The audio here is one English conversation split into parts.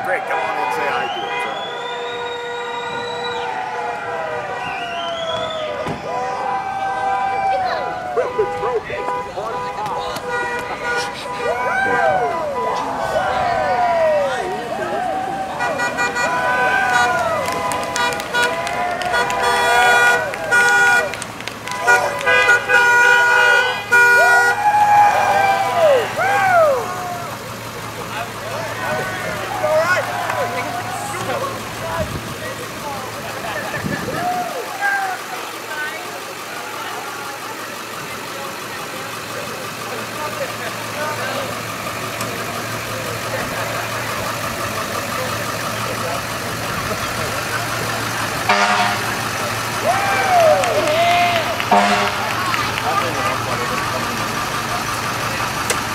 Great, come on in and say hi to him.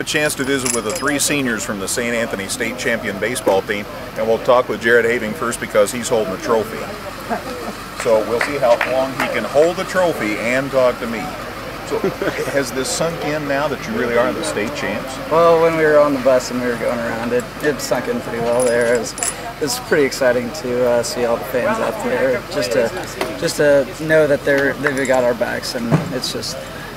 A chance to visit with the 3 seniors from the St. Anthony State Champion Baseball Team, and we'll talk with Jared Having first because he's holding the trophy. So we'll see how long he can hold the trophy and talk to me. So has this sunk in now that you really are the state champs? Well, when we were on the bus and we were going around, it sunk in pretty well there. It was pretty exciting to see all the fans out there, just to know that they've got our backs, and it's just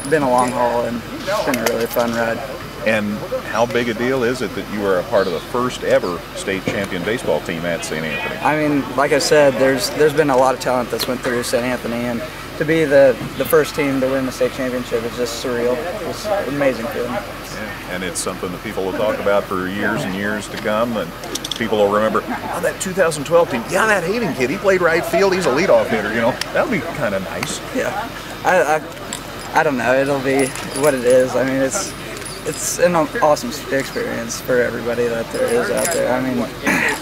been a long haul and it's been a really fun ride. And how big a deal is it that you are a part of the first ever state champion baseball team at St. Anthony? I mean, like I said, there's been a lot of talent that's went through St. Anthony, and to be the first team to win the state championship is just surreal. It's an amazing feeling. Yeah, and it's something that people will talk about for years and years to come, and people will remember, oh, that 2012 team, yeah, that Having kid, he played right field, he's a leadoff hitter, you know. That'll be kind of nice. Yeah, I don't know, it'll be what it is. I mean, it's an awesome experience for everybody that there is out there. I mean,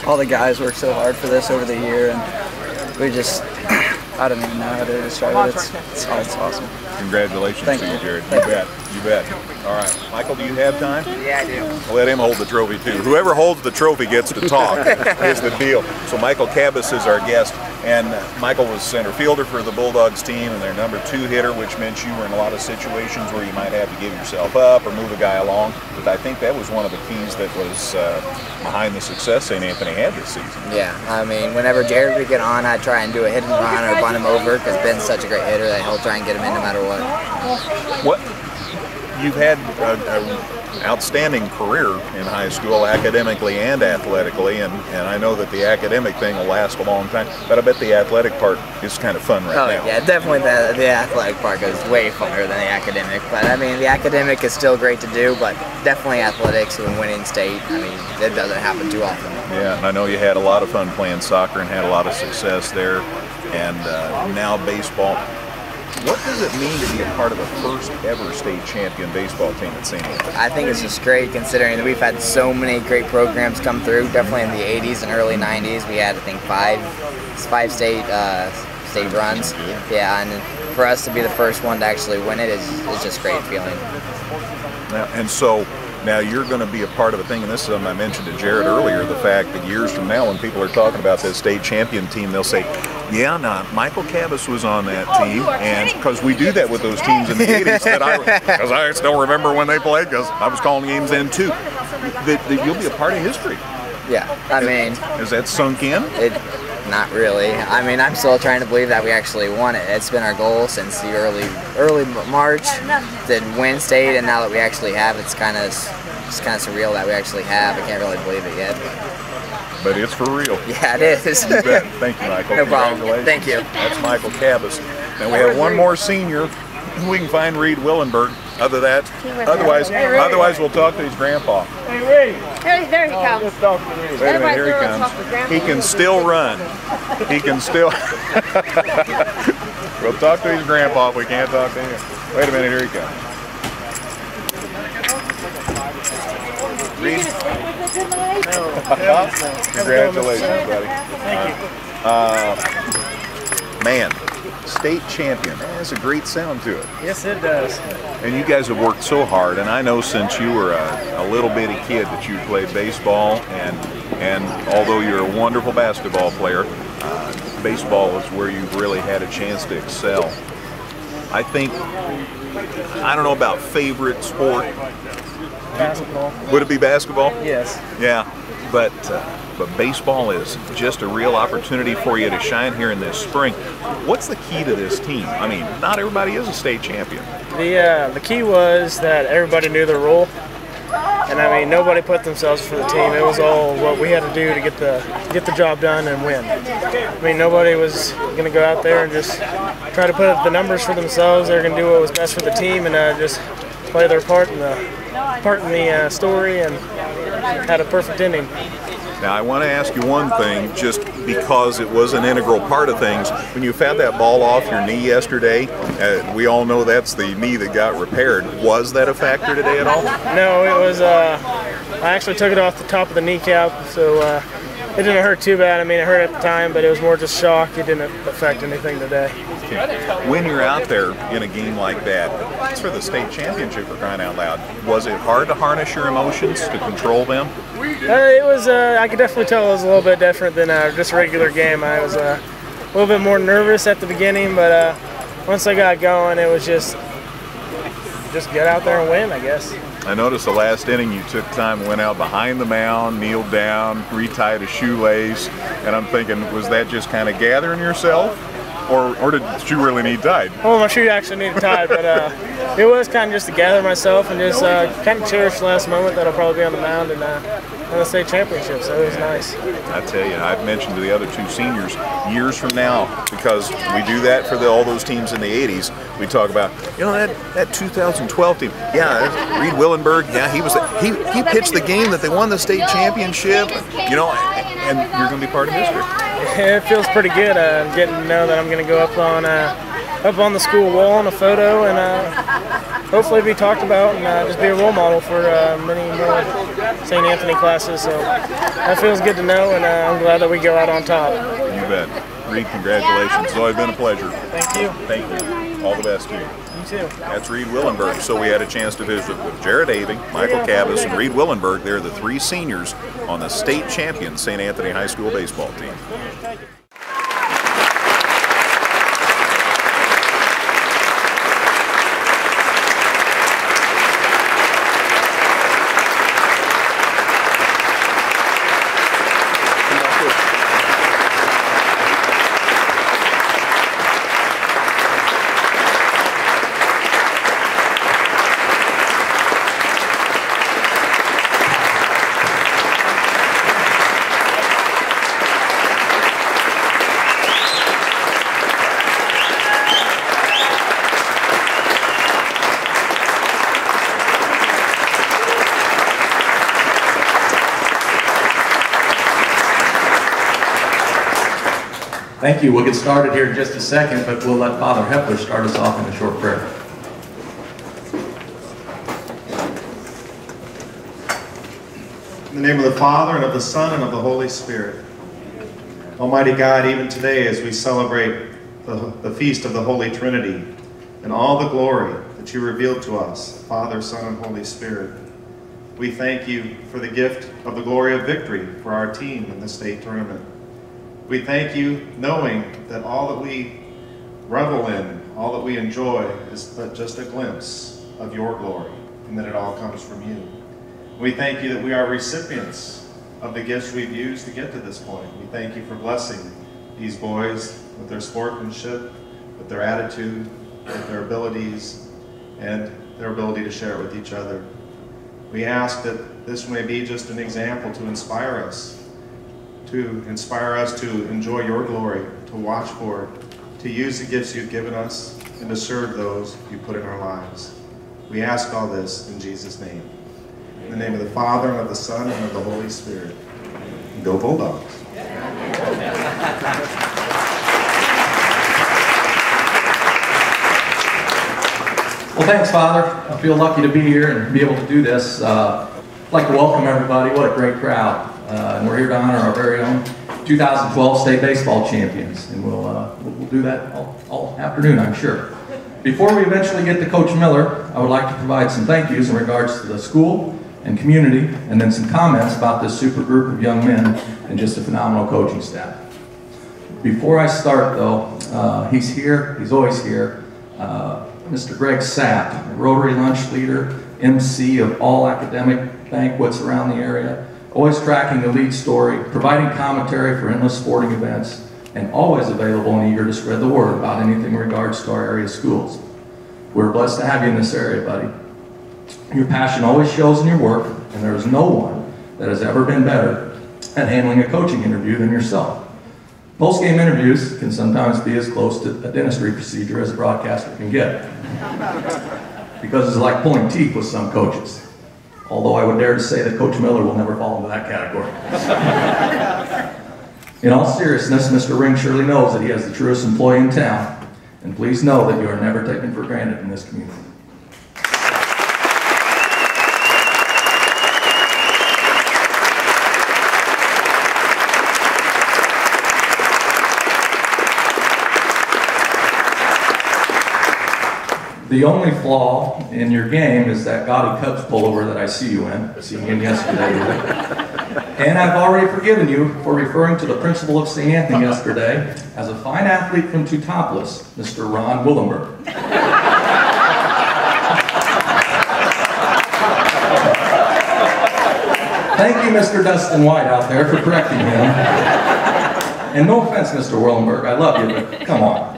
all the guys work so hard for this over the year, and we just, I don't even know how to describe it. It's awesome. Congratulations to you, Jared. Thank you. You bet. All right, Michael, do you have time? Yeah, I do. I'll let him hold the trophy too. Whoever holds the trophy gets to talk is the deal. So Michael Cabas is our guest, and Michael was center fielder for the Bulldogs team and their #2 hitter, which meant you were in a lot of situations where you might have to give yourself up or move a guy along. But I think that was one of the keys that was behind the success St. Anthony had this season. Yeah, I mean, whenever Jared would get on, I'd try and do a hit and run or bunt him over, because Ben's such a great hitter that he'll try and get him in no matter what. You've had an outstanding career in high school, academically and athletically, and I know that the academic thing will last a long time, but I bet the athletic part is kind of fun right now. Yeah, definitely the athletic part goes way funner than the academic, but I mean, the academic is still great to do, but definitely athletics and winning state, I mean, it doesn't happen too often. Yeah, and I know you had a lot of fun playing soccer and had a lot of success there, and now baseball. What does it mean to be a part of the first ever state champion baseball team at St. Anthony? I think it's just great considering that we've had so many great programs come through. Definitely in the 80s and early 90s, we had, I think, five state runs. Yeah, and for us to be the first one to actually win it is just a great feeling. And so now you're going to be a part of a thing, and this is something I mentioned to Jared earlier, the fact that years from now when people are talking about this state champion team, they'll say, yeah, no, Michael Cabas was on that team, and because we do that with those teams in the 80s, because I still remember when they played, because I was calling games then too, that you'll be a part of history. Yeah, I mean... Has that sunk in? Not really. I mean, I'm still trying to believe that we actually won it. It's been our goal since the early March to win state, and now that we actually have, it's kind of surreal that we actually have. I can't really believe it yet. But it's for real. Yeah, it is. You bet. Thank you, Michael. No problem. Thank you. That's Michael Cabas. Now we have one more senior. We can find Reed Willenberg. Otherwise, we'll talk to his grandpa. Hey, Reed. There he comes. Wait a minute, here he comes. He can still run. He can still. We'll talk to his grandpa if we can't talk to him. Wait a minute, here he comes. Reed. Congratulations, buddy. Man, state champion. Man, that's a great sound to it. Yes, it does. And you guys have worked so hard, and I know since you were a little bitty kid that you played baseball, and although you're a wonderful basketball player, baseball is where you've really had a chance to excel. I think, I don't know about favorite sport. Basketball. Would it be basketball? Yes. Yeah, but but baseball is just a real opportunity for you to shine here in this spring. What's the key to this team? I mean, not everybody is a state champion. The key was that everybody knew their role, and I mean, nobody put themselves for the team. It was all what we had to do to get the job done and win. I mean, nobody was going to go out there and just try to put up the numbers for themselves. They're going to do what was best for the team and just play their part in the story, and had a perfect ending. Now, I want to ask you one thing, just because it was an integral part of things. When you found that ball off your knee yesterday, we all know that's the knee that got repaired. Was that a factor today at all? No, it was. I actually took it off the top of the kneecap, so it didn't hurt too bad. I mean, it hurt at the time, but it was more just shock. It didn't affect anything today. When you're out there in a game like that, it's for the state championship, for crying out loud. Was it hard to harness your emotions, to control them? It was. I could definitely tell it was a little bit different than just a regular game. I was a little bit more nervous at the beginning, but once I got going, it was just get out there and win, I guess. I noticed the last inning you took time and went out behind the mound, kneeled down, retied a shoelace, and I'm thinking, was that just kind of gathering yourself, or did you really need tied? Well, my shoe actually needed tied, but it was kind of just to gather myself and just kind of cherish the last moment that I'll probably be on the mound and on the state championship, so it was nice. I tell you, I've mentioned to the other two seniors, years from now, because we do that for all those teams in the 80s, we talk about, you know, that 2012 team, yeah, Reed Willenberg, yeah, he pitched the game that they won the state championship, you know, and you're going to be part of history. It feels pretty good getting to know that I'm going to go up on the school wall in a photo and hopefully be talked about and just be a role model for many more St. Anthony classes. So that feels good to know, and I'm glad that we go out on top. You bet. Reed, congratulations. It's always been a pleasure. Thank you. Thank you. All the best to you. You too. That's Reed Willenberg. So we had a chance to visit with Jared Aving, Michael Cabas, and Reed Willenberg. They're the three seniors on the state champion St. Anthony High School baseball team. Thank you. We'll get started here in just a second, but we'll let Father Hepler start us off in a short prayer. In the name of the Father, and of the Son, and of the Holy Spirit. Almighty God, even today as we celebrate the feast of the Holy Trinity and all the glory that you revealed to us, Father, Son, and Holy Spirit, we thank you for the gift of the glory of victory for our team in the state tournament. We thank you knowing that all that we revel in, all that we enjoy is but just a glimpse of your glory, and that it all comes from you. We thank you that we are recipients of the gifts we've used to get to this point. We thank you for blessing these boys with their sportsmanship, with their attitude, with their abilities, and their ability to share it with each other. We ask that this may be just an example to inspire us to enjoy your glory, to watch for it, to use the gifts you've given us, and to serve those you put in our lives. We ask all this in Jesus' name. In the name of the Father, and of the Son, and of the Holy Spirit. Go Bulldogs. Well, thanks, Father. I feel lucky to be here and be able to do this. I'd like to welcome everybody. What a great crowd. And we're here to honor our very own 2012 state baseball champions. And we'll do that all afternoon, I'm sure. Before we eventually get to Coach Miller, I would like to provide some thank yous in regards to the school and community, and then some comments about this super group of young men and just a phenomenal coaching staff. Before I start, though, he's here, he's always here, Mr. Greg Sapp, Rotary lunch leader, MC of all academic banquets around the area, always tracking the lead story, providing commentary for endless sporting events, and always available and eager to spread the word about anything in regards to our area schools. We're blessed to have you in this area, buddy. Your passion always shows in your work, and there is no one that has ever been better at handling a coaching interview than yourself. Post-game interviews can sometimes be as close to a dentistry procedure as a broadcaster can get, because it's like pulling teeth with some coaches. Although I would dare to say that Coach Miller will never fall into that category. In all seriousness, Mr. Ring surely knows that he has the truest employee in town, and please know that you are never taken for granted in this community. The only flaw in your game is that gaudy Cubs pullover that I see you in yesterday. And I've already forgiven you for referring to the principal of St. Anthony yesterday as a fine athlete from Teutopolis, Mr. Ron Willenberg. Thank you, Mr. Dustin White out there, for correcting him. And no offense, Mr. Willenberg, I love you, but come on.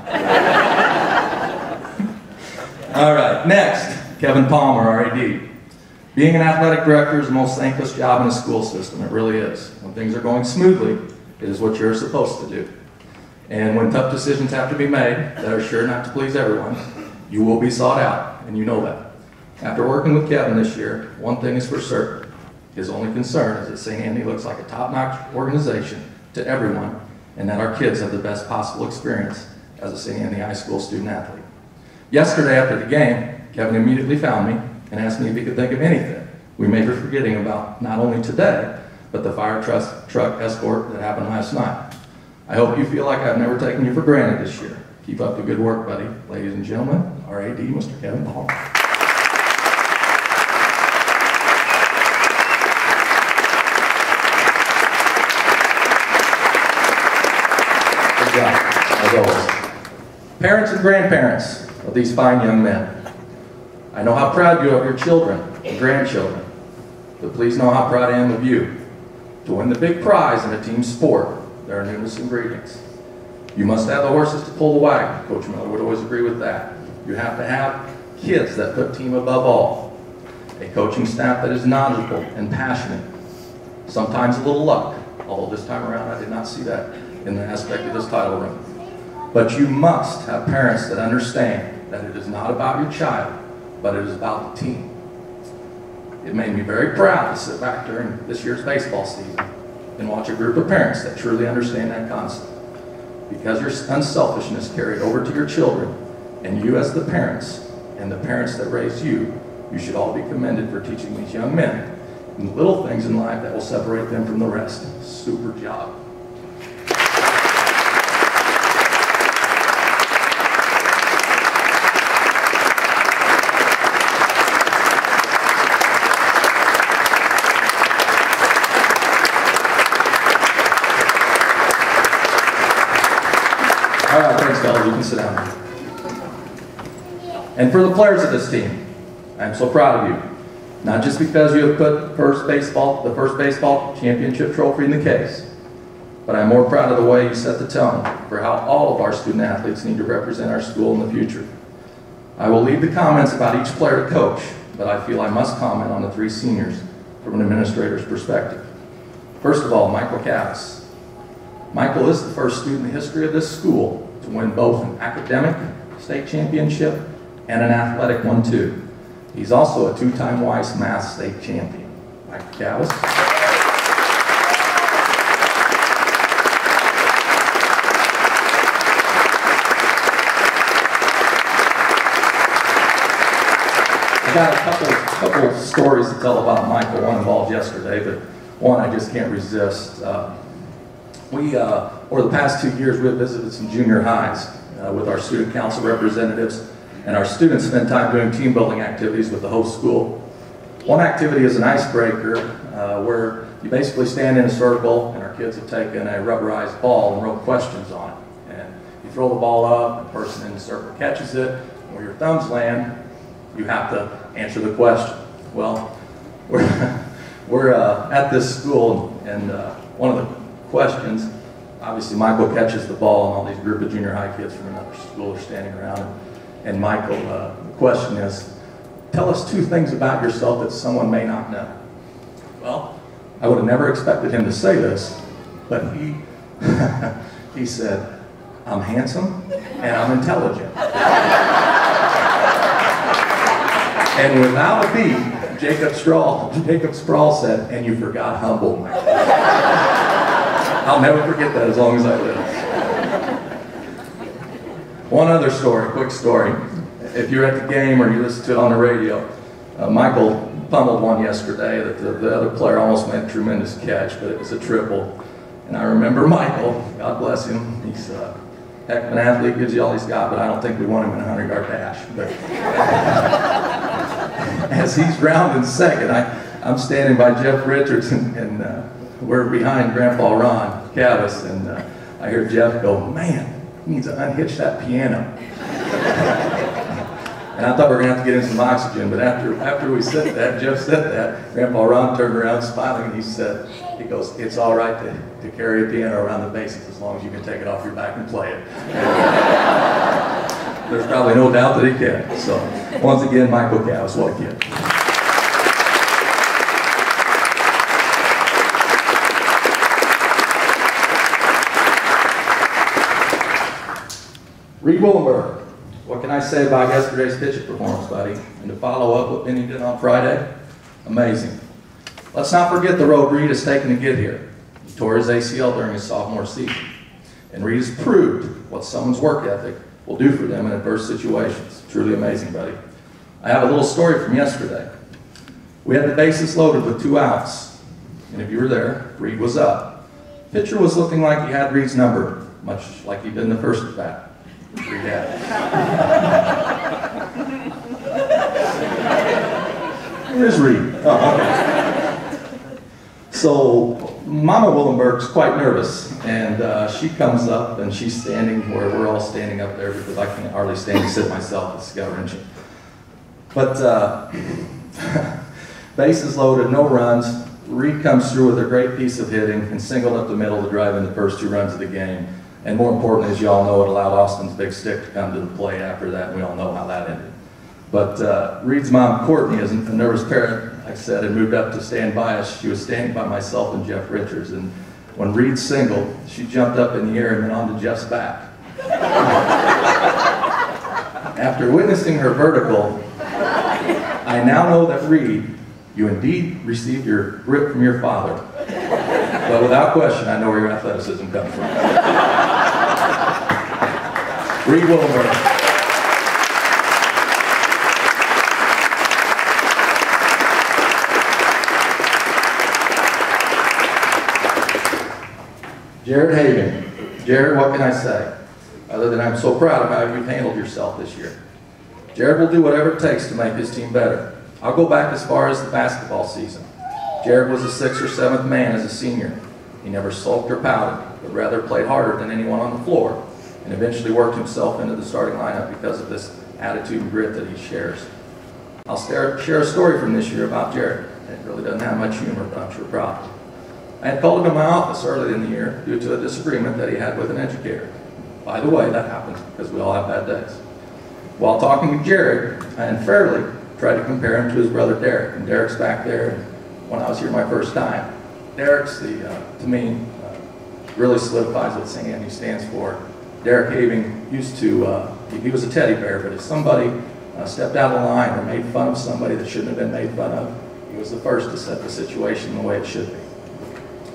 All right, next, Kevin Palmer, our AD. Being an athletic director is the most thankless job in the school system. It really is. When things are going smoothly, it is what you're supposed to do. And when tough decisions have to be made that are sure not to please everyone, you will be sought out, and you know that. After working with Kevin this year, one thing is for certain. His only concern is that St. Anthony looks like a top-notch organization to everyone, and that our kids have the best possible experience as a St. Anthony High School student-athlete. Yesterday after the game, Kevin immediately found me and asked me if he could think of anything we may be forgetting about not only today, but the fire truck escort that happened last night. I hope you feel like I've never taken you for granted this year. Keep up the good work, buddy. Ladies and gentlemen, our AD, Mr. Kevin Palmer. Good job, as always. Parents and grandparents of these fine young men, I know how proud you are of your children and grandchildren, but please know how proud I am of you. To win the big prize in a team sport, there are numerous ingredients. You must have the horses to pull the wagon. Coach Miller would always agree with that. You have to have kids that put team above all, a coaching staff that is knowledgeable and passionate, sometimes a little luck, although this time around I did not see that in the aspect of this title run. But you must have parents that understand that it is not about your child, but it is about the team. It made me very proud to sit back during this year's baseball season and watch a group of parents that truly understand that concept. Because your unselfishness carried over to your children, and you as the parents, and the parents that raised you, you should all be commended for teaching these young men the little things in life that will separate them from the rest. Super job. All right, thanks, fellas. You can sit down. And for the players of this team, I'm so proud of you. Not just because you have put the first baseball championship trophy in the case, but I'm more proud of the way you set the tone for how all of our student athletes need to represent our school in the future. I will leave the comments about each player to Coach, but I feel I must comment on the three seniors from an administrator's perspective. First of all, Michael Cavis. Michael is the first student in the history of this school to win both an academic state championship and an athletic one too. He's also a two-time Weiss Math state champion. Michael Cavis. I got a couple stories to tell about Michael. One involved yesterday, but one I just can't resist. Over the past 2 years, we have visited some junior highs with our student council representatives, and our students spend time doing team building activities with the host school. One activity is an icebreaker where you basically stand in a circle, and our kids have taken a rubberized ball and wrote questions on it. And you throw the ball up, the person in the circle catches it, and where your thumbs land, you have to answer the question. Well, We're at this school, and one of the questions, obviously Michael catches the ball, and all these group of junior high kids from another school are standing around. And Michael, the question is, tell us 2 things about yourself that someone may not know. Well, I would have never expected him to say this, but he, he said, I'm handsome and I'm intelligent. And without a beat, Jacob Sproul said, and you forgot humble. I'll never forget that as long as I live. One other story, quick story. If you're at the game or you listen to it on the radio, Michael pummeled one yesterday that the other player almost made a tremendous catch, but it was a triple. And I remember Michael, God bless him, he's a heck of an athlete, gives you all he's got, but I don't think we want him in a 100-yard dash. But as he's rounding second, I'm standing by Jeff Richards, and we're behind Grandpa Ron Cavis, and I hear Jeff go, man, he needs to unhitch that piano. And I thought we were going to have to get him some oxygen, but after we said that, Jeff said that, Grandpa Ron turned around smiling, and he goes, it's all right to carry a piano around the bases as long as you can take it off your back and play it. There's probably no doubt that he can. So, once again, Michael Cavis, what a kid. Reed Willenberg, what can I say about yesterday's pitching performance, buddy? And to follow up what Benny did on Friday, amazing. Let's not forget the road Reed has taken to get here. He tore his ACL during his sophomore season. And Reed has proved what someone's work ethic will do for them in adverse situations. Truly amazing, buddy. I have a little story from yesterday. We had the bases loaded with 2 outs. And if you were there, Reed was up. Pitcher was looking like he had Reed's number, much like he did in the first at bat. Here's Reed. Oh, okay. So Mama Willenberg's quite nervous, and she comes up and she's standing where we're all standing up there because I can't hardly stand and sit myself. It's gut-wrenching. But bases loaded, no runs. Reed comes through with a great piece of hitting and singled up the middle to drive in the first 2 runs of the game. And more important, as you all know, it allowed Austin's big stick to come to the plate after that, and we all know how that ended. But Reed's mom, Courtney, is a nervous parent, like I said, and moved up to stand by us. She was standing by myself and Jeff Richards, and when Reed singled, she jumped up in the air and went onto Jeff's back. After witnessing her vertical, I now know that Reed, you indeed received your grip from your father. But without question, I know where your athleticism comes from. Reed Willenberg. Jared Hagan. Jared, what can I say? Other than I'm so proud of how you've handled yourself this year. Jared will do whatever it takes to make his team better. I'll go back as far as the basketball season. Jared was a 6th or 7th man as a senior. He never sulked or pouted, but rather played harder than anyone on the floor, and eventually worked himself into the starting lineup because of this attitude and grit that he shares. I'll share a story from this year about Jared. It really doesn't have much humor, but I'm sure proud. I had called him in my office early in the year due to a disagreement that he had with an educator. By the way, that happens because we all have bad days. While talking to Jared, I unfairly tried to compare him to his brother Derek, and Derek's back there when I was here my first time. Derek's, to me, really solidifies what St. Anthony stands for. Derek Having used to, he was a teddy bear, but if somebody stepped out of line or made fun of somebody that shouldn't have been made fun of, he was the first to set the situation the way it should be.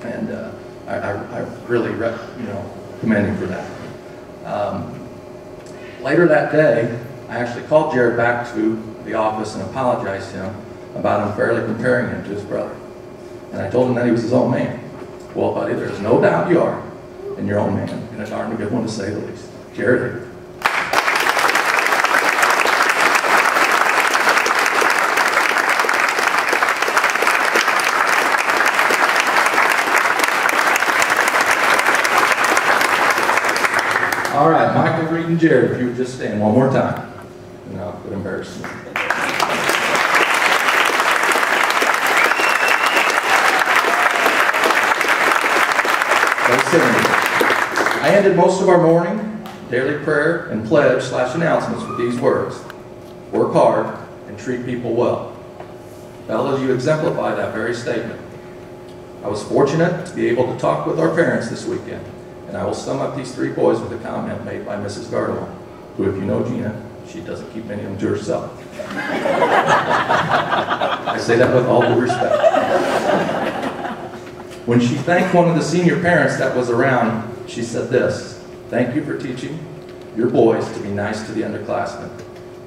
And I really, commend him for that. Later that day, I actually called Jared back to the office and apologized to him about unfairly comparing him to his brother. And I told him that he was his own man. Well, buddy, there's no doubt you are, and your own man, and a darn good one to say the least. Jared. All right, Michael, Reed, and Jared, if you would just stand one more time. No, it would embarrass me. I ended most of our morning daily prayer and pledge / announcements with these words: work hard and treat people well. Fellas, you exemplify that very statement. I was fortunate to be able to talk with our parents this weekend, and I will sum up these 3 boys with a comment made by Mrs. Gardewan, who, if you know Gina, she doesn't keep any of them to herself. I say that with all due respect. When she thanked one of the senior parents that was around, she said this: "Thank you for teaching your boys to be nice to the underclassmen.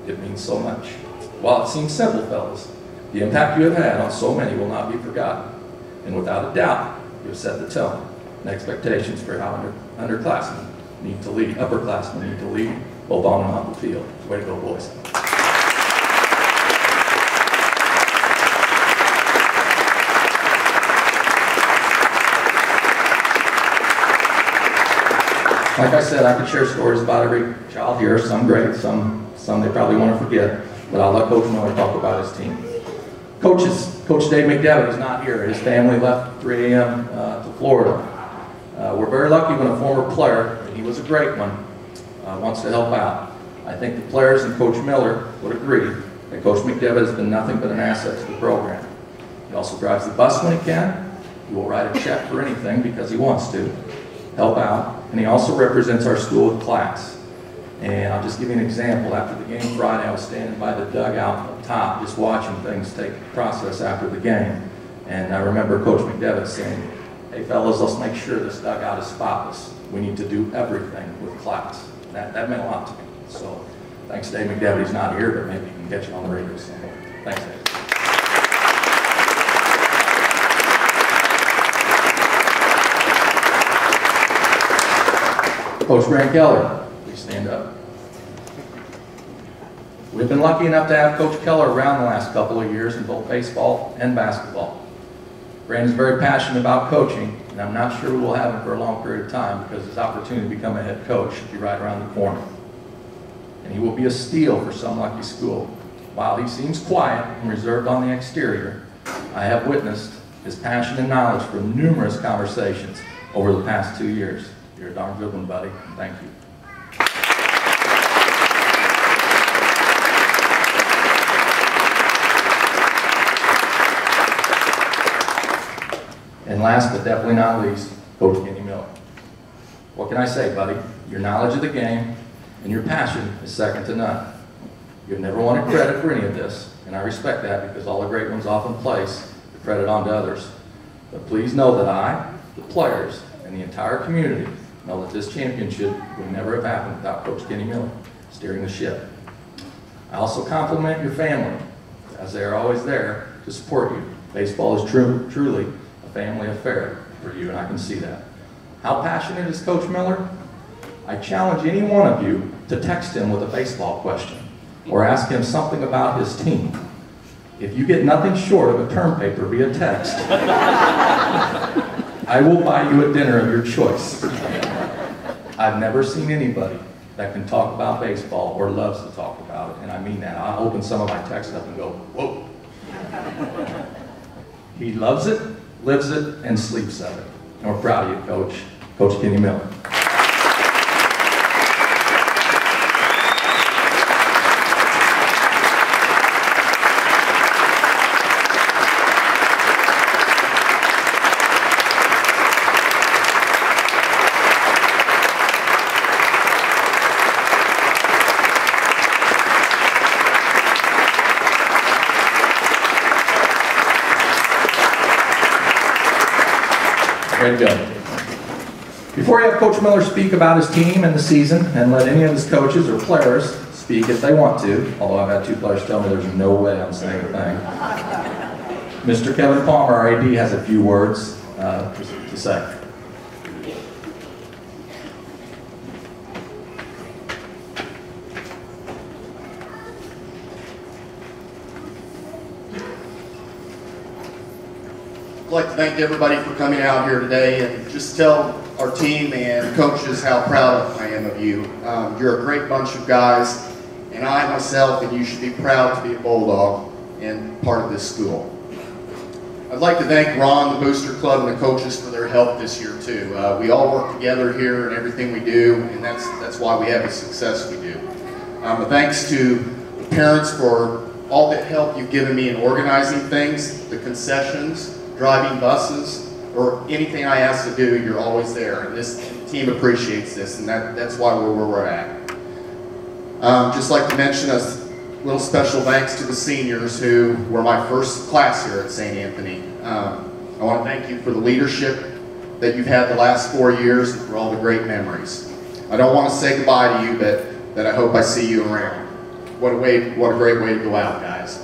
It means so much." While it seems simple, fellas, the impact you have had on so many will not be forgotten. And without a doubt, you have set the tone and expectations for how underclassmen need to lead, upperclassmen need to lead, both on and off the field. Way to go, boys. Like I said, I could share stories about every child here, some great, some they probably want to forget, but I'll let Coach Miller talk about his team. Coach Dave McDevitt is not here. His family left 3 a.m. To Florida. We're very lucky when a former player, and he was a great one, wants to help out. I think the players and Coach Miller would agree that Coach McDevitt has been nothing but an asset to the program. He also drives the bus when he can. He will write a check for anything because he wants to help out. And he also represents our school with class. And I'll just give you an example. After the game Friday, I was standing by the dugout up top, just watching things take process after the game. And I remember Coach McDevitt saying, "Hey fellas, let's make sure this dugout is spotless. We need to do everything with class." That meant a lot to me. So thanks Dave McDevitt. He's not here, but maybe you can catch it on the radio somewhere. Thanks, Dave. Coach Grant Keller, please stand up. We've been lucky enough to have Coach Keller around the last couple of years in both baseball and basketball. Grant is very passionate about coaching, and I'm not sure we will have him for a long period of time because his opportunity to become a head coach should be right around the corner. And he will be a steal for some lucky school. While he seems quiet and reserved on the exterior, I have witnessed his passion and knowledge from numerous conversations over the past 2 years. You're a darn good one, buddy. Thank you. And last but definitely not least, Coach Kenny Miller. What can I say, buddy? Your knowledge of the game and your passion is second to none. You've never wanted credit for any of this, and I respect that because all the great ones often place the credit onto others. But please know that I, the players, and the entire community know that this championship would never have happened without Coach Kenny Miller steering the ship. I also compliment your family, as they are always there to support you. Baseball is truly a family affair for you, and I can see that. How passionate is Coach Miller? I challenge any one of you to text him with a baseball question or ask him something about his team. If you get nothing short of a term paper via text, I will buy you a dinner of your choice. I've never seen anybody that can talk about baseball or loves to talk about it, and I mean that. I'll open some of my texts up and go, whoa. He loves it, lives it, and sleeps of it. And we're proud of you, Coach. Coach Kenny Miller. Way to go. Before you have Coach Miller speak about his team and the season, and let any of his coaches or players speak if they want to, although I've had 2 players tell me there's no way I'm saying a thing, Mr. Kevin Palmer, our AD, has a few words to say. I'd like to thank everybody for coming out here today and just tell our team and coaches how proud I am of you. You're a great bunch of guys, and I myself and you should be proud to be a Bulldog and part of this school. I'd like to thank Ron, the Booster Club, and the coaches for their help this year too. We all work together here in everything we do, and that's why we have the success we do. Thanks to the parents for all the help you've given me in organizing things, the concessions, driving buses, or anything I ask to do, you're always there. And this team appreciates this, and that's why we're where we're at. Just like to mention a little special thanks to the seniors who were my first class here at St. Anthony. I want to thank you for the leadership that you've had the last 4 years and for all the great memories. I don't want to say goodbye to you, but I hope I see you around. What a great way to go out, guys.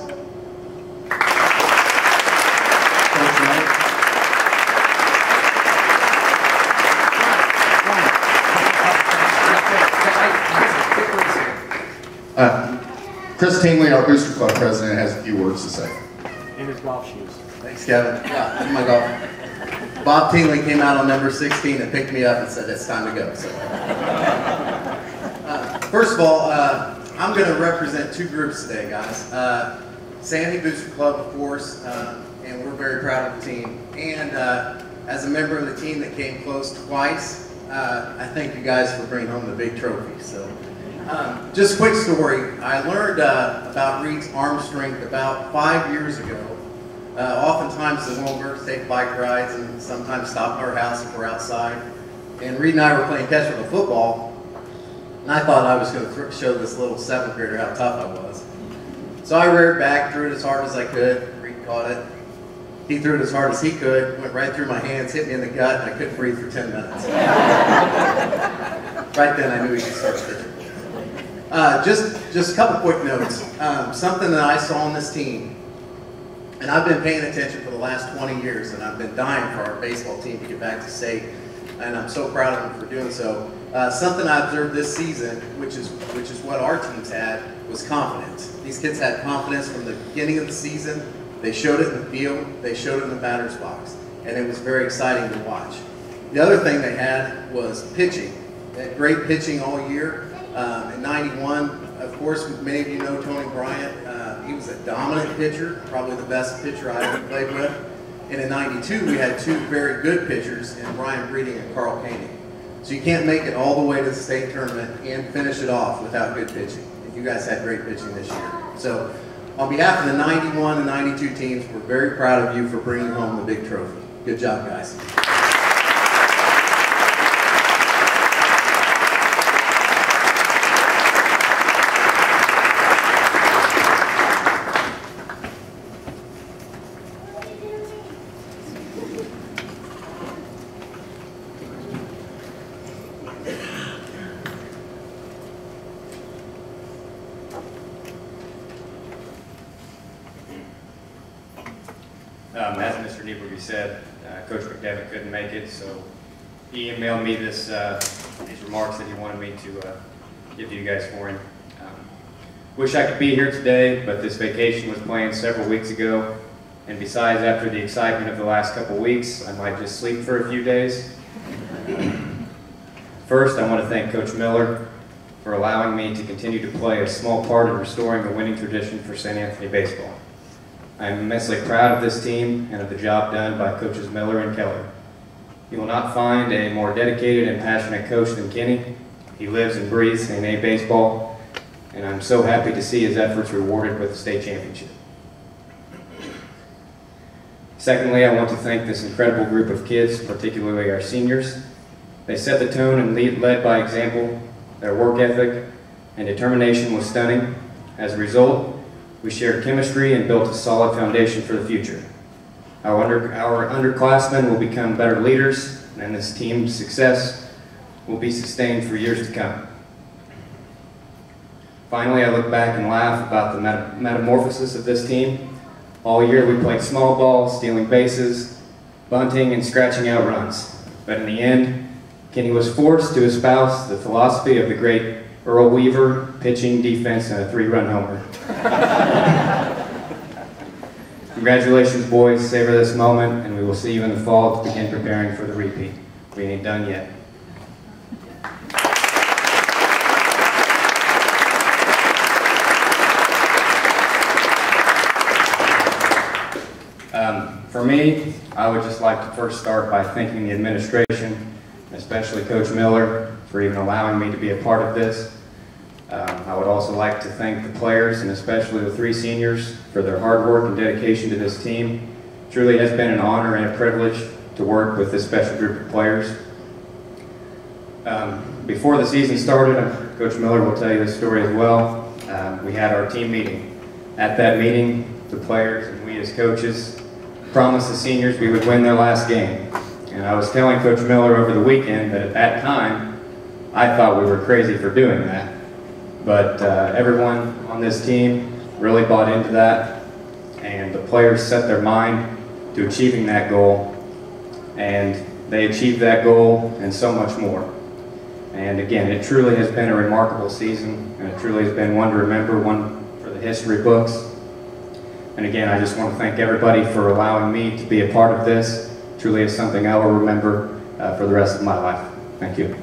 Chris Tingley, our Booster Club president, has a few words to say. In his golf shoes. Thanks, Kevin. Yeah, in my golf. Bob Tingley came out on number 16 and picked me up and said, it's time to go. So. First of all, I'm going to represent two groups today, guys. Sandy Booster Club, of course, and we're very proud of the team. And as a member of the team that came close twice, I thank you guys for bringing home the big trophy. So. Just a quick story. I learned about Reed's arm strength about 5 years ago. Oftentimes the Wilmers take bike rides and sometimes stop at our house if we're outside. And Reed and I were playing catch with a football, and I thought I was going to show this little 7th grader how tough I was. So I reared back, threw it as hard as I could. Reed caught it. He threw it as hard as he could, went right through my hands, hit me in the gut, and I couldn't breathe for 10 minutes. Right then I knew he could start pitching. Just a couple quick notes. Something that I saw on this team, and I've been paying attention for the last 20 years, and I've been dying for our baseball team to get back to state, and I'm so proud of them for doing so. Something I observed this season, which is what our teams had, was confidence. These kids had confidence from the beginning of the season. They showed it in the field. They showed it in the batter's box, and it was very exciting to watch. The other thing they had was pitching. They had great pitching all year. In '91, of course, many of you know Tony Bryant. He was a dominant pitcher, probably the best pitcher I ever played with. And in '92, we had two very good pitchers in Brian Breeding and Carl Koenig. So you can't make it all the way to the state tournament and finish it off without good pitching. And you guys had great pitching this year. So on behalf of the '91 and '92 teams, we're very proud of you for bringing home the big trophy. Good job, guys. As Mr. Nieberg said, Coach McDevitt couldn't make it, so he emailed me these remarks that he wanted me to give to you guys for him. Wish I could be here today, but this vacation was planned several weeks ago, and besides, after the excitement of the last couple weeks, I might just sleep for a few days. First, I want to thank Coach Miller for allowing me to continue to play a small part in restoring the winning tradition for St. Anthony baseball. I am immensely proud of this team and of the job done by Coaches Miller and Keller. You will not find a more dedicated and passionate coach than Kenny. He lives and breathes St. A baseball, and I'm so happy to see his efforts rewarded with the state championship. Secondly, I want to thank this incredible group of kids, particularly our seniors. They set the tone and led by example. Their work ethic and determination was stunning. As a result, we shared chemistry and built a solid foundation for the future. Our underclassmen will become better leaders, and this team's success will be sustained for years to come. Finally, I look back and laugh about the metamorphosis of this team. All year we played small ball, stealing bases, bunting, and scratching out runs. But in the end, Kenny was forced to espouse the philosophy of the great Earl Weaver, pitching, defense, and a 3-run homer. Congratulations, boys. Savor this moment, and we will see you in the fall to begin preparing for the repeat. We ain't done yet. For me, I would just like to first start by thanking the administration, especially Coach Miller, for even allowing me to be a part of this. I would also like to thank the players, and especially the 3 seniors, for their hard work and dedication to this team. It truly has been an honor and a privilege to work with this special group of players. Before the season started, Coach Miller will tell you this story as well. We had our team meeting. At that meeting, the players and we as coaches promised the seniors we would win their last game. And I was telling Coach Miller over the weekend that at that time, I thought we were crazy for doing that. But everyone on this team really bought into that, and the players set their mind to achieving that goal, and they achieved that goal and so much more. And again, it truly has been a remarkable season, and it truly has been one to remember, one for the history books. And again, I just want to thank everybody for allowing me to be a part of this. It truly is something I will remember for the rest of my life. Thank you.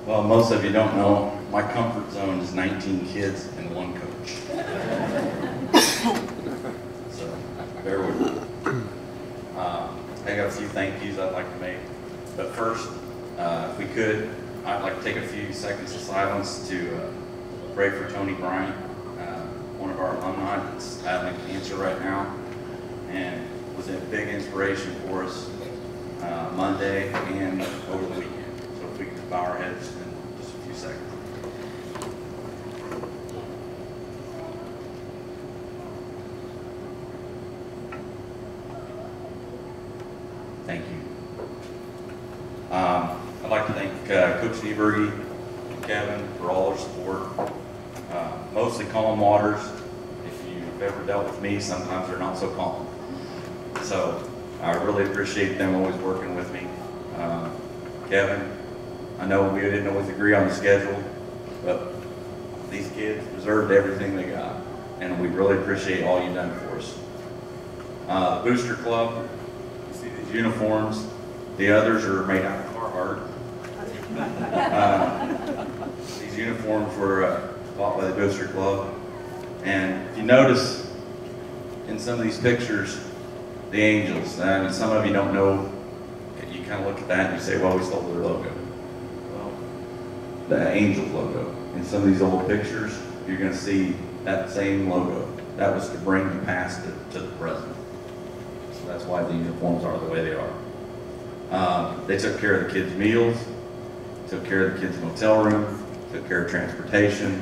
Well, most of you don't know, my comfort zone is 19 kids and 1 coach. So, bear with me. I got a few thank yous I'd like to make. But first, if we could, I'd like to take a few seconds of silence to pray for Tony Bryant, one of our alumni that's battling cancer right now, and was a big inspiration for us Monday and over the weekend. So if we could bow our heads in just a few seconds. Thank you. I'd like to thank Coach Nieberge and Kevin for all their support. Mostly calm waters. If you've ever dealt with me, sometimes they're not so calm. So I really appreciate them always working with me. Kevin, I know we didn't always agree on the schedule, but these kids deserved everything they got, and we really appreciate all you've done for us. The Booster Club, you see these uniforms. The others are made out of Carhartt. These uniforms were bought by the Booster Club, and if you notice in some of these pictures, the Angels, and some of you don't know, you kind of look at that and you say, well, we stole their logo. Well, the Angels logo. In some of these old pictures, you're going to see that same logo. That was to bring the past to the present. So that's why the uniforms are the way they are. They took care of the kids' meals, took care of the kids' motel room, took care of transportation,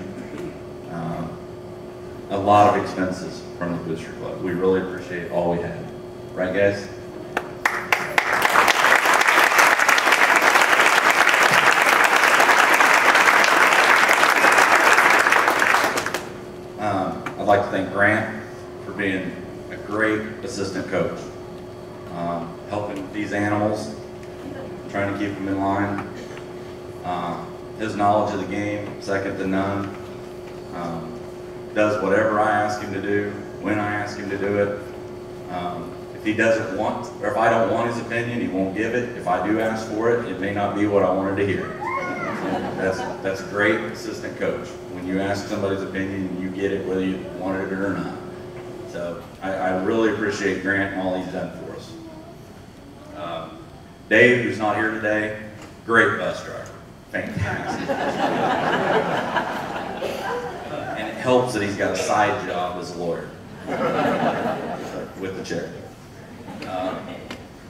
a lot of expenses from the Booster Club. We really appreciate all we had. Right, guys? I'd like to thank Grant for being a great assistant coach, helping these animals, trying to keep them in line. His knowledge of the game, second to none. Does whatever I ask him to do, when I ask him to do it. If he doesn't want, or if I don't want his opinion, he won't give it. If I do ask for it, it may not be what I wanted to hear. That's a great assistant coach. When you ask somebody's opinion, you get it whether you wanted it or not. So I really appreciate Grant and all he's done for us. Dave, who's not here today, great bus driver. Fantastic. And it helps that he's got a side job as a lawyer with the chair.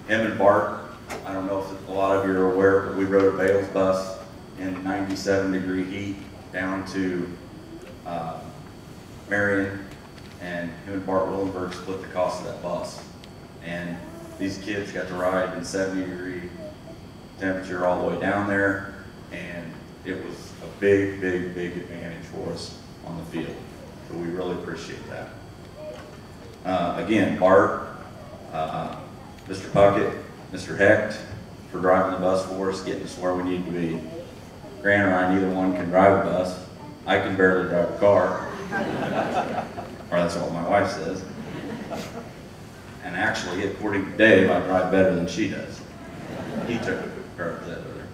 Him and Bart, I don't know if a lot of you are aware, but we rode a Bales bus in 97-degree heat down to Marion, and him and Bart Willenberg split the cost of that bus. And these kids got to ride in 70-degree temperature all the way down there, and it was a big, big, big advantage for us on the field. So we really appreciate that. Again, Bart, Mr. Puckett, Mr. Hecht for driving the bus for us, getting us where we need to be. Grant or I, neither one can drive a bus. I can barely drive a car, or that's what my wife says. And actually, according to Dave, I drive better than she does. He took care of that with her.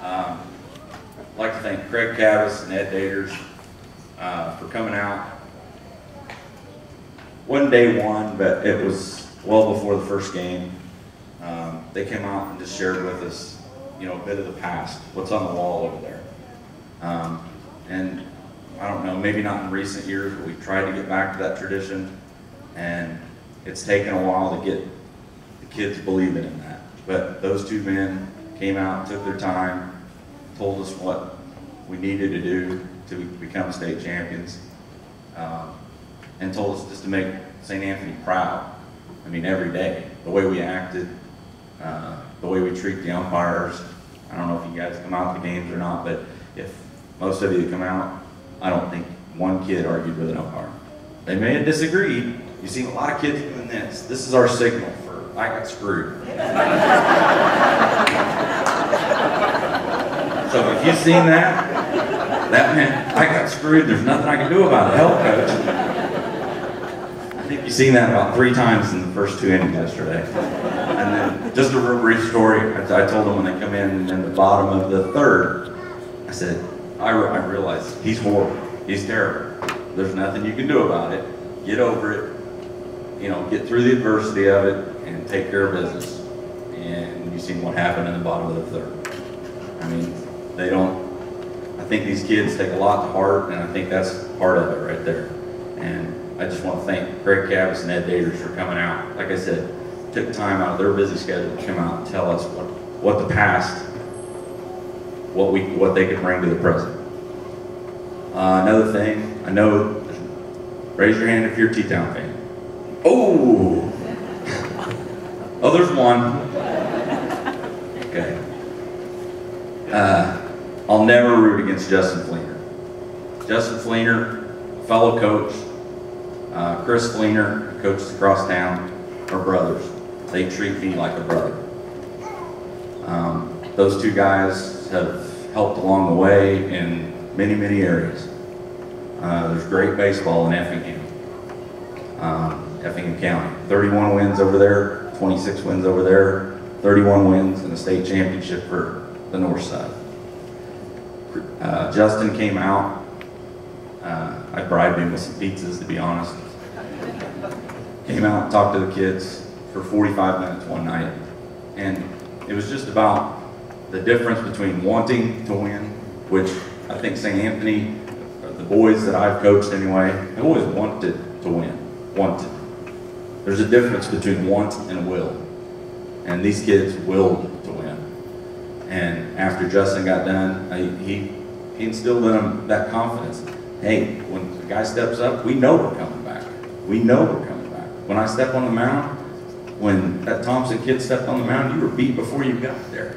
I'd like to thank Craig Cavus and Ed Daters for coming out. Wasn't day one, but it was well before the first game. They came out and just shared with us, you know, a bit of the past, what's on the wall over there. And I don't know, maybe not in recent years, but we've tried to get back to that tradition, and it's taken a while to get the kids believing in that. But those two men came out, took their time, told us what we needed to do to become state champions, and told us just to make St. Anthony proud. I mean, every day, the way we acted, the way we treat the umpires. I don't know if you guys come out to the games or not, but if most of you come out, I don't think one kid argued with an umpire. They may have disagreed. You see a lot of kids doing this. This is our signal for, I got screwed. So if you've seen that, that meant I got screwed. There's nothing I can do about it. Help, coach. I think you've seen that about 3 times in the first 2 innings yesterday. And then just a real brief story. I told them when they come in the bottom of the 3rd, I said, I realize he's horrible. He's terrible. There's nothing you can do about it. Get over it. You know, get through the adversity of it and take care of business. And you've seen what happened in the bottom of the 3rd. I mean, they don't, I think these kids take a lot to heart, and I think that's part of it right there. And I just want to thank Craig Cavus and Ed Daters for coming out. Like I said, took time out of their busy schedule to come out and tell us what the past, what they could bring to the present. Another thing, I know, raise your hand if you're a T-Town fan. Oh! Oh, there's one. Okay. I'll never root against Justin Fleener. Justin Fleener, fellow coach, Chris Fleener, who coaches across town, are brothers. They treat me like a brother. Those 2 guys have helped along the way in many, many areas. There's great baseball in Effingham. Effingham County. 31 wins over there, 26 wins over there, 31 wins in the state championship for the north side. Justin came out. I bribed him with some pizzas, to be honest. Came out and talked to the kids for 45 minutes one night. And it was just about the difference between wanting to win, which I think St. Anthony, the boys that I've coached anyway, have always wanted to win. Wanted. There's a difference between want and will. And these kids willed to win. And after Justin got done, he instilled in them that confidence. Hey, when the guy steps up, we know we're coming back. We know we're coming back. When I step on the mound, when that Thompson kid stepped on the mound, you were beat before you got there.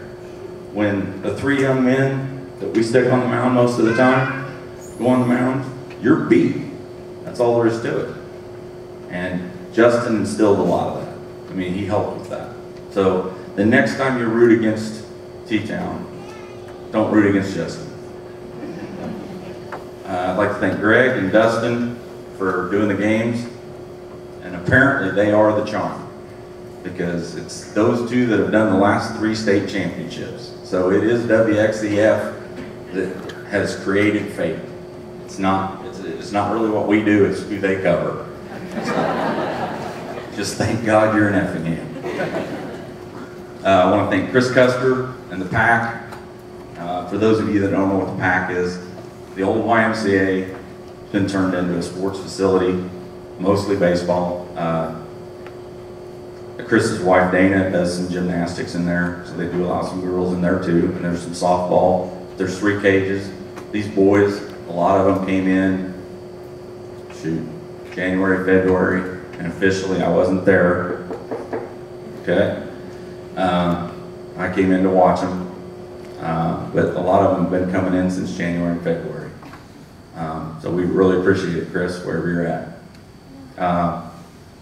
When the 3 young men that we stick on the mound most of the time go on the mound, you're beat. That's all there is to it. And Justin instilled a lot of that. I mean, he helped with that. So the next time you root against T-Town, don't root against Justin. I'd like to thank Greg and Dustin for doing the games. And apparently they are the charm, because it's those 2 that have done the last 3 state championships. So it is WXEF that has created fate. It's not really what we do, it's who they cover. Just thank God you're in Effingham. I want to thank Chris Custer and the PAC. For those of you that don't know what the PAC is, the old YMCA has been turned into a sports facility, mostly baseball. Chris's wife Dana does some gymnastics in there, so they do allow some girls in there too. And there's some softball. There's 3 cages. These boys, a lot of them came in, January, February, and officially I wasn't there. Okay. I came in to watch them, but a lot of them have been coming in since January and February. So we really appreciate it, Chris, wherever you're at.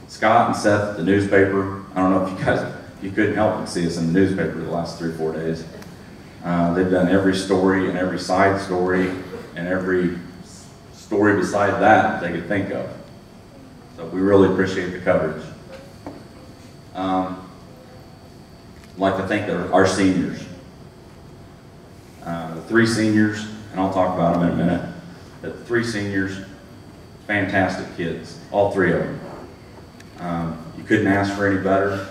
Scott and Seth at the newspaper. I don't know if you guys, you couldn't help but see us in the newspaper the last 3 or 4 days. They've done every story and every side story and every story beside that they could think of. So So we really appreciate the coverage. I'd like to thank our seniors. The 3 seniors, and I'll talk about them in a minute, but the 3 seniors, fantastic kids, all 3 of them. You couldn't ask for any better.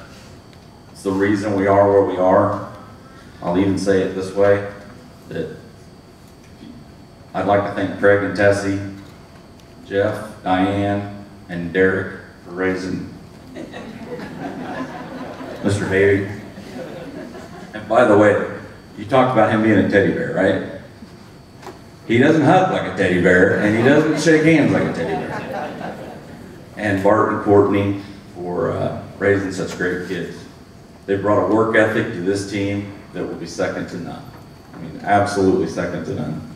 It's the reason we are where we are. I'll even say it this way, that I'd like to thank Craig and Tessie, Jeff, Diane, and Derek for raising Mr. Davey. And by the way, you talked about him being a teddy bear, right? He doesn't hug like a teddy bear, and he doesn't shake hands like a teddy bear. And Bart and Courtney for raising such great kids. They brought a work ethic to this team that will be second to none. I mean, absolutely second to none.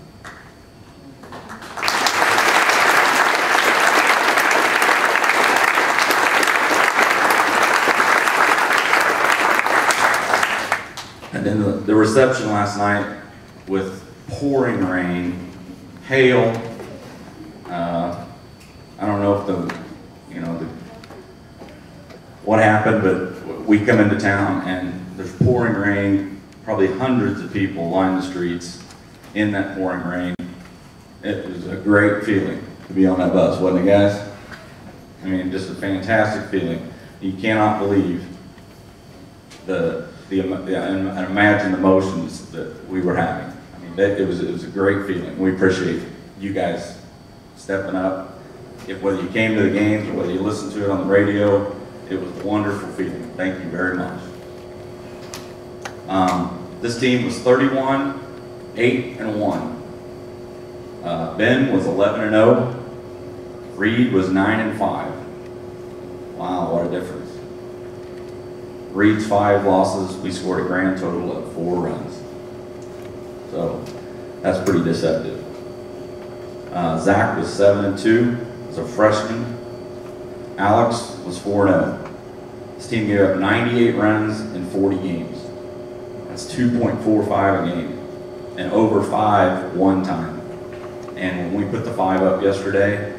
And then the reception last night with pouring rain, hail. I don't know if what happened, but we come into town and there's pouring rain. Probably hundreds of people line the streets in that pouring rain. It was a great feeling to be on that bus, wasn't it, guys? I mean, just a fantastic feeling. You cannot believe and imagine the emotions that we were having. I mean, it was a great feeling. We appreciate you guys stepping up. Whether you came to the games or whether you listened to it on the radio, it was a wonderful feeling. Thank you very much. This team was 31, 8-1. Ben was 11-0. Reed was 9-5. Wow, what a difference. Reed's 5 losses, we scored a grand total of 4 runs. So that's pretty deceptive. Zach was 7-2 as a freshman. Alex was 4-0. This team gave up 98 runs in 40 games. That's 2.45 a game, and over 5 one time. And when we put the 5 up yesterday,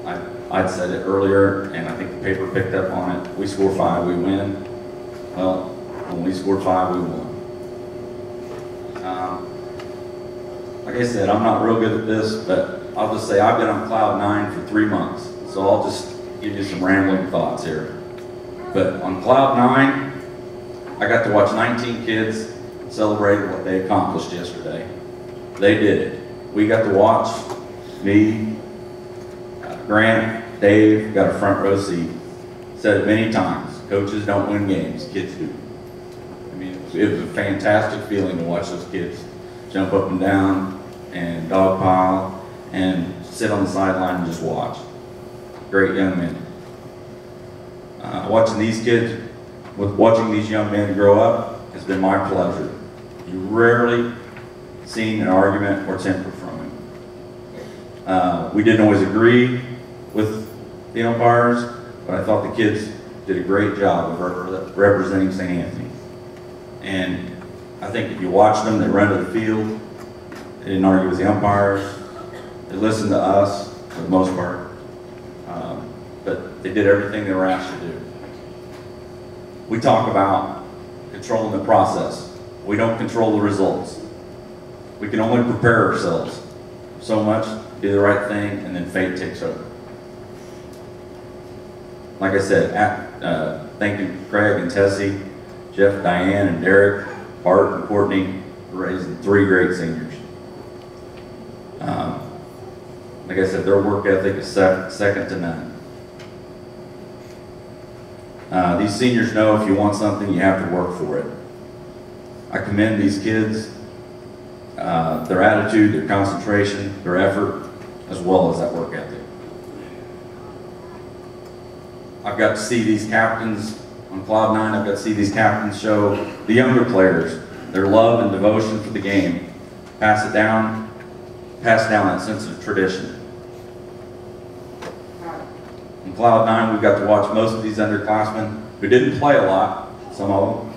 I'd said it earlier, and I think the paper picked up on it. We score 5, we win. Well, when we scored 5, we won. Like I said, I'm not real good at this, but I'll just say I've been on cloud 9 for 3 months. So I'll just give you some rambling thoughts here. But on cloud 9, I got to watch 19 kids celebrate what they accomplished yesterday. They did it. We got to watch me, Grant, Dave, got a front row seat. Said it many times, coaches don't win games, kids do. I mean, it was a fantastic feeling to watch those kids jump up and down and dogpile and sit on the sideline and just watch. Great young men. Watching these young men grow up has been my pleasure. You rarely seen an argument or temper from him. We didn't always agree with the umpires, but I thought the kids did a great job of representing St. Anthony. And I think if you watch them, they run to the field, they didn't argue with the umpires, they listened to us for the most part, but they did everything they were asked to do. We talk about controlling the process. We don't control the results. We can only prepare ourselves so much, do the right thing, and then fate takes over. Like I said, thank you Craig and Tessie, Jeff, Diane, and Derek, Bart, and Courtney for raising 3 great seniors. Like I said, their work ethic is second to none. These seniors know if you want something, you have to work for it. I commend these kids, their attitude, their concentration, their effort, as well as that work ethic. I've got to see these captains on Cloud 9, I've got to see these captains show the younger players their love and devotion for the game, pass down that sense of tradition. On Cloud 9, we've got to watch most of these underclassmen who didn't play a lot, some of them,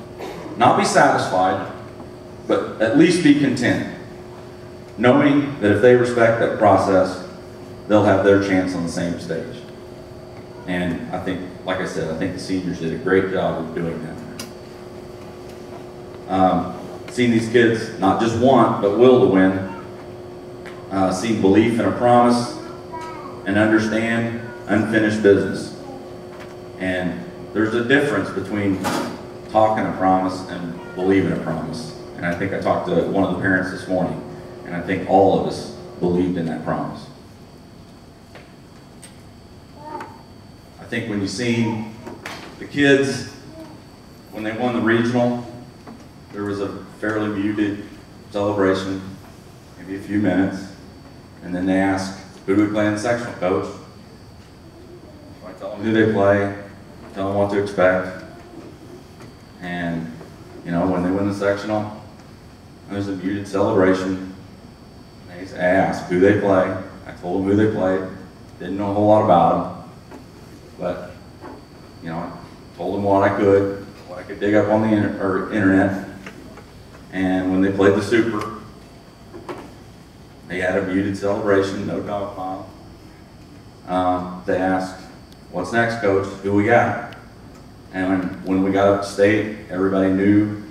not be satisfied, but at least be content, knowing that if they respect that process, they'll have their chance on the same stage. And I think, like I said, I think the seniors did a great job of doing that. Seeing these kids not just want, but will to win. See belief in a promise and understand unfinished business. And there's a difference between talking a promise and believing a promise. And I think I talked to one of the parents this morning, and I think all of us believed in that promise. I think when you see the kids, when they won the regional, there was a fairly muted celebration, maybe a few minutes, and then they asked, who do we play in the sectional, coach? So I tell them who they play, tell them what to expect, and you know, when they win the sectional, there's a muted celebration. They asked who they play. I told them who they played. Didn't know a whole lot about them, but you know, I told them what I could dig up on the internet. And when they played the Super, they had a muted celebration, no dog pile. They asked, "What's next, coach? Who we got?" And when we got up to state, everybody knew.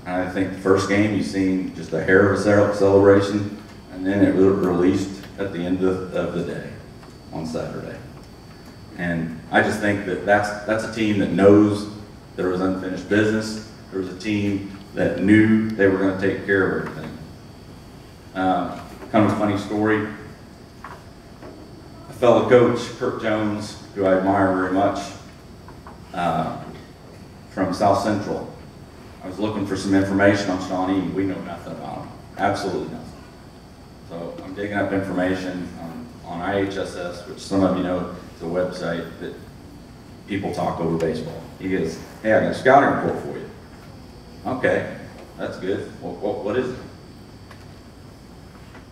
I think the first game, you seen just a hair of a celebration, and then it was released at the end of the day on Saturday. And I just think that that's a team that knows there was unfinished business. There was a team that knew they were going to take care of everything. Kind of a funny story. A fellow coach, Kirk Jones, who I admire very much, from South Central. I was looking for some information on Shawnee. We know nothing about him, absolutely nothing. So I'm digging up information on IHSS, which some of you know is a website that people talk over baseball. He goes, "Hey, I got a scouting report for you." Okay, that's good. What is it?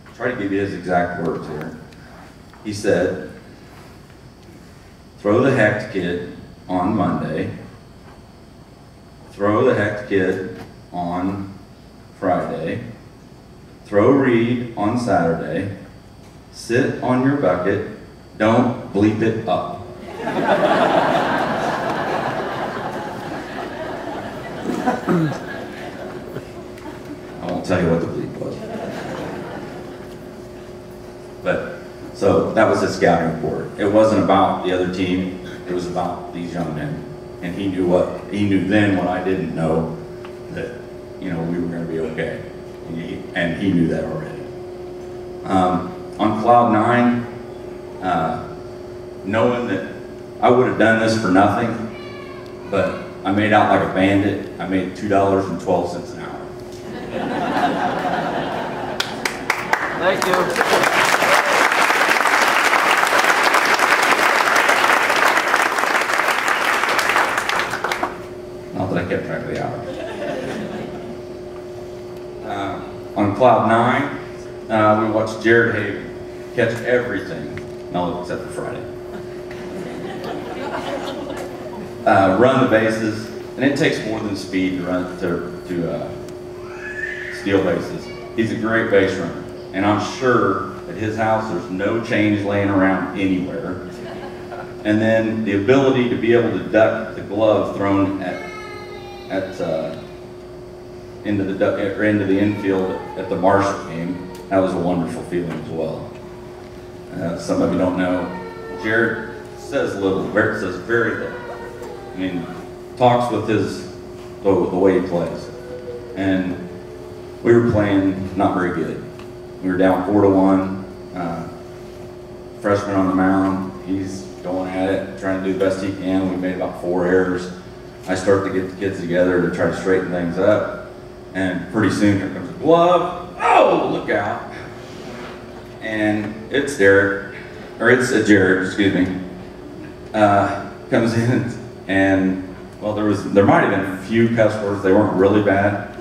I'll try to give you his exact words here. He said, "Throw the Hecht kid on Monday, throw the Hecht kid on Friday, throw Reed on Saturday, sit on your bucket, don't bleep it up." I won't tell you what the bleep was. But, so that was his scouting report. It wasn't about the other team, it was about these young men. And he knew then what I didn't know, that, you know, we were going to be okay. And he knew that already. On cloud nine, knowing that I would have done this for nothing, but I made out like a bandit. I made $2.12 an hour. Thank you. Not that I kept track of the hours. On cloud nine, we watched Jared Haven catch everything, no, except for Friday. Run the bases, and it takes more than speed to run to steal bases. He's a great base runner, and I'm sure at his house there's no change laying around anywhere. And then the ability to be able to duck the glove thrown into the infield at the Marshall game, that was a wonderful feeling as well. Some of you don't know, Jared says little, says very little. I mean, talks with the way he plays. And we were playing not very good. We were down 4-1. Freshman on the mound, he's going at it, trying to do the best he can. We made about 4 errors. I start to get the kids together to try to straighten things up. And pretty soon here comes a glove. Oh, look out. And it's Jared, excuse me, comes in, and well, there might have been a few cuss words. They weren't really bad,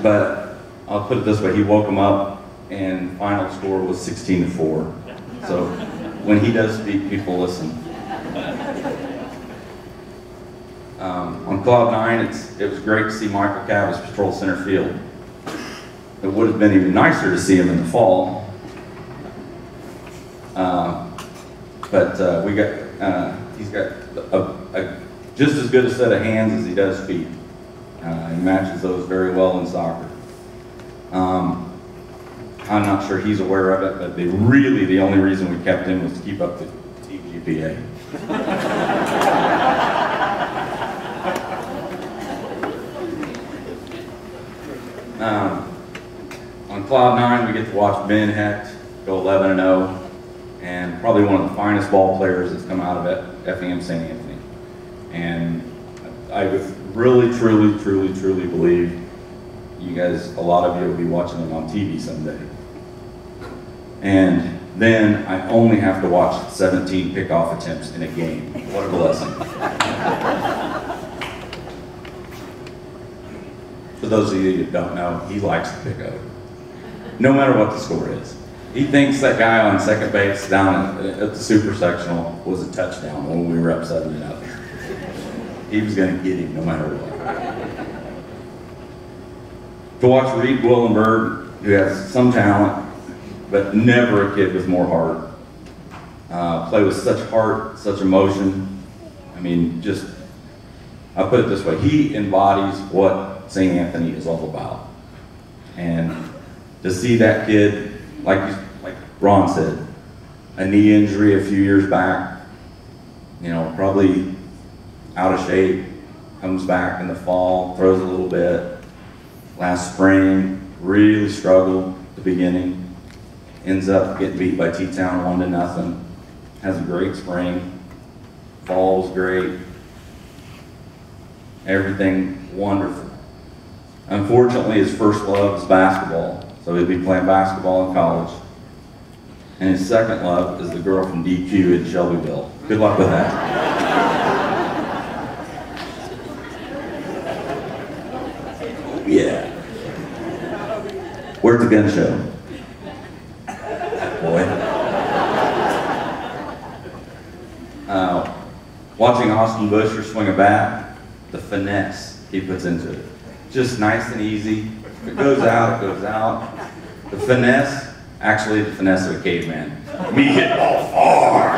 but I'll put it this way: he woke them up, and final score was 16-4. So when he does speak, people listen. On cloud nine, it was great to see Michael Cavas patrol center field. It would have been even nicer to see him in the fall. But we got he's got just as good a set of hands as he does feet. He matches those very well in soccer. I'm not sure he's aware of it, but really the only reason we kept him was to keep up the team GPA. On Cloud 9, we get to watch Ben Hecht go 11-0, and probably one of the finest ball players that's come out of FEM St. Anthony. And I really, truly believe you guys, a lot of you will be watching him on TV someday. And then I only have to watch 17 pickoff attempts in a game. What a blessing. For those of you that don't know, he likes to pick up. No matter what the score is. He thinks that guy on second base down at the super sectional was a touchdown when we were up 7-0. He was going to get him no matter what. To watch Reed Willenberg, who has some talent, but never a kid with more heart. Play with such heart, such emotion. I mean, just, I'll put it this way, he embodies what St. Anthony is all about. And to see that kid, like Ron said, a knee injury a few years back, you know, probably out of shape, comes back in the fall, throws a little bit. Last spring, really struggled at the beginning. Ends up getting beat by T-Town 1-0. Has a great spring. Fall was great. Everything wonderful. Unfortunately, his first love is basketball, so he'll be playing basketball in college. And his second love is the girl from DQ in Shelbyville. Good luck with that. Yeah. Where's the gun show? Boy. Watching Austin Busher swing a bat, the finesse he puts into it. Just nice and easy. If it goes out, it goes out. The finesse, actually the finesse of a caveman. Me hit ball far.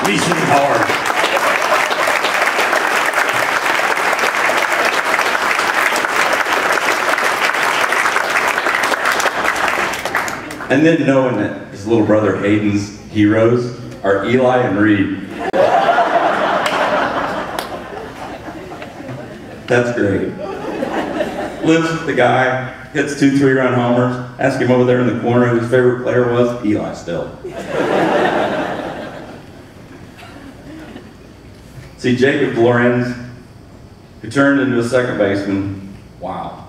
Me swing hard. And then knowing that his little brother Hayden's heroes are Eli and Reed. That's great. Lives with the guy, hits 2 3-run homers, ask him over there in the corner who his favorite player was, Eli still. See, Jacob Lorenz, who turned into a second baseman, wow.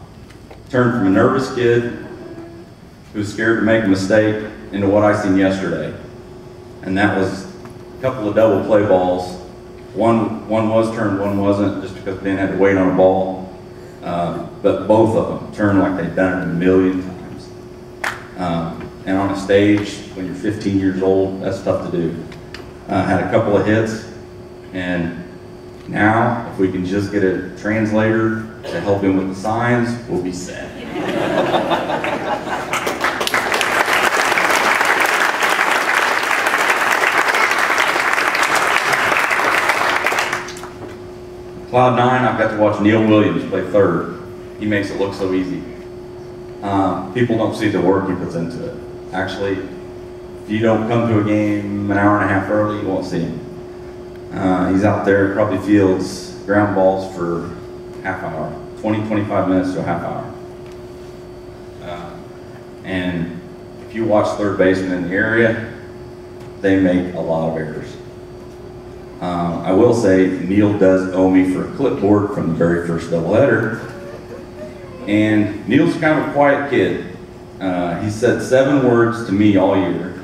Turned from a nervous kid who was scared to make a mistake into what I seen yesterday. And that was a couple of double play balls. One was turned, one wasn't, just because Ben had to wait on a ball. But both of them turned like they'd done it a million times. And on a stage, when you're 15 years old, that's tough to do. Had a couple of hits, and now, if we can just get a translator to help him with the signs, we'll be set. Cloud 9, I've got to watch Neil Williams play third. He makes it look so easy. People don't see the work he puts into it. Actually, if you don't come to a game an hour and a half early, you won't see him. He's out there, probably fields ground balls for half hour, 20, 25 minutes to a half hour. And if you watch third baseman in the area, they make a lot of errors. I will say Neil does owe me for a clipboard from the very first doubleheader. And Neil's kind of a quiet kid. He said 7 words to me all year.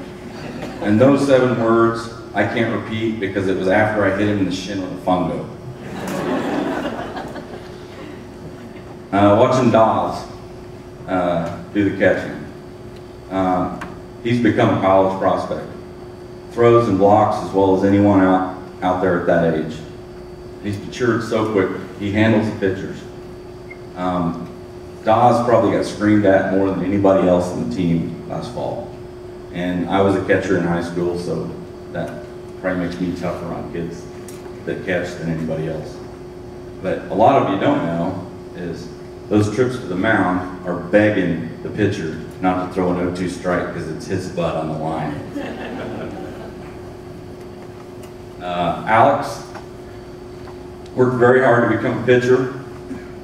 And those 7 words I can't repeat because it was after I hit him in the shin with a fungo. Watching Dawes do the catching. He's become a college prospect. Throws and blocks as well as anyone out there at that age. He's matured so quick. He handles the pitchers. Dawes probably got screamed at more than anybody else on the team last fall. And I was a catcher in high school, so that probably makes me tougher on kids that catch than anybody else. But a lot of you don't know is those trips to the mound are begging the pitcher not to throw an 0-2 strike because it's his butt on the line. Alex worked very hard to become a pitcher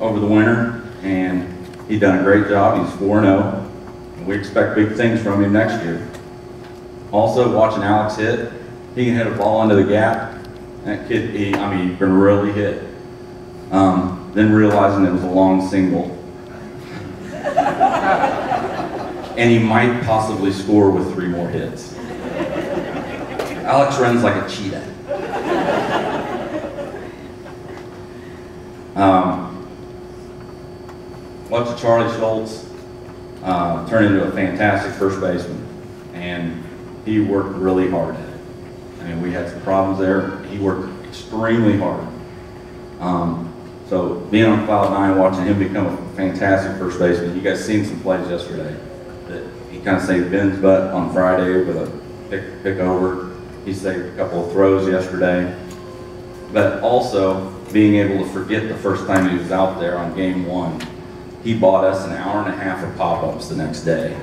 over the winter, and he done a great job. He's 4-0, and we expect big things from him next year. Also, watching Alex hit, he can hit a ball into the gap. That kid, he can really hit. Then realizing it was a long single. And he might possibly score with 3 more hits. Alex runs like a cheetah. Watched Charlie Schultz turn into a fantastic first baseman, and he worked really hard at it. I mean, we had some problems there. He worked extremely hard. So being on cloud 9, watching him become a fantastic first baseman. You guys seen some plays yesterday that he kind of saved Ben's butt on Friday with a pick over. He saved a couple of throws yesterday. But also being able to forget the first time he was out there on game 1. He bought us an hour and a half of pop-ups the next day.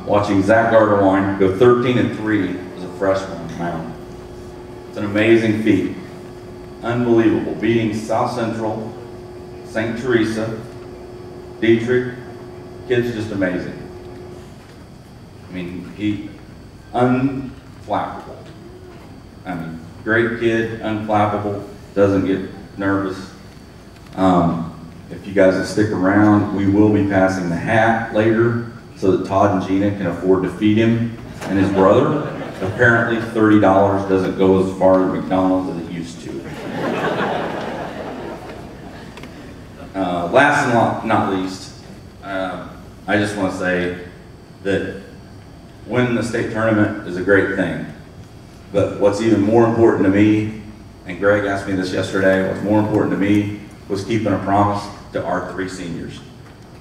Watching Zach Gardewine go 13-3 as a freshman on the mound. It's an amazing feat. Unbelievable. Beating South Central, St. Teresa, Dietrich. Kid's just amazing. I mean, he unflappable. I mean, great kid, unflappable, doesn't get nervous. If you guys will stick around, we will be passing the hat later so that Todd and Gina can afford to feed him and his brother. Apparently $30 doesn't go as far to McDonald's as it used to. Last and not least, I just want to say that winning the state tournament is a great thing. But what's even more important to me, and Greg asked me this yesterday, what's more important to me was keeping a promise to our 3 seniors.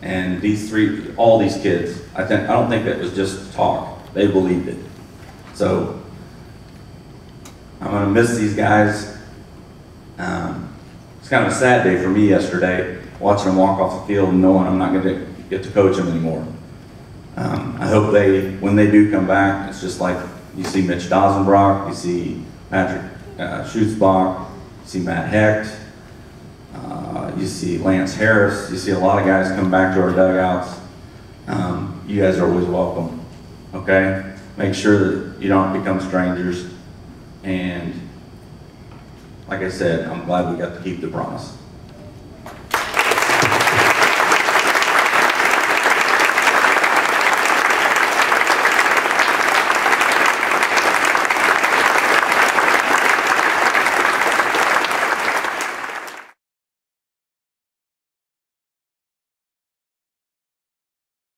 And all these kids, I don't think that was just talk. They believed it. So I'm going to miss these guys. It's kind of a sad day for me yesterday, watching them walk off the field and knowing I'm not going to get to coach them anymore. I hope when they do come back, it's just like you see Mitch Dozenbrock, you see Patrick Schutzbach, you see Matt Hecht, you see Lance Harris, you see a lot of guys come back to our dugouts. You guys are always welcome, okay? Make sure that you don't become strangers. And like I said, I'm glad we got to keep the promise.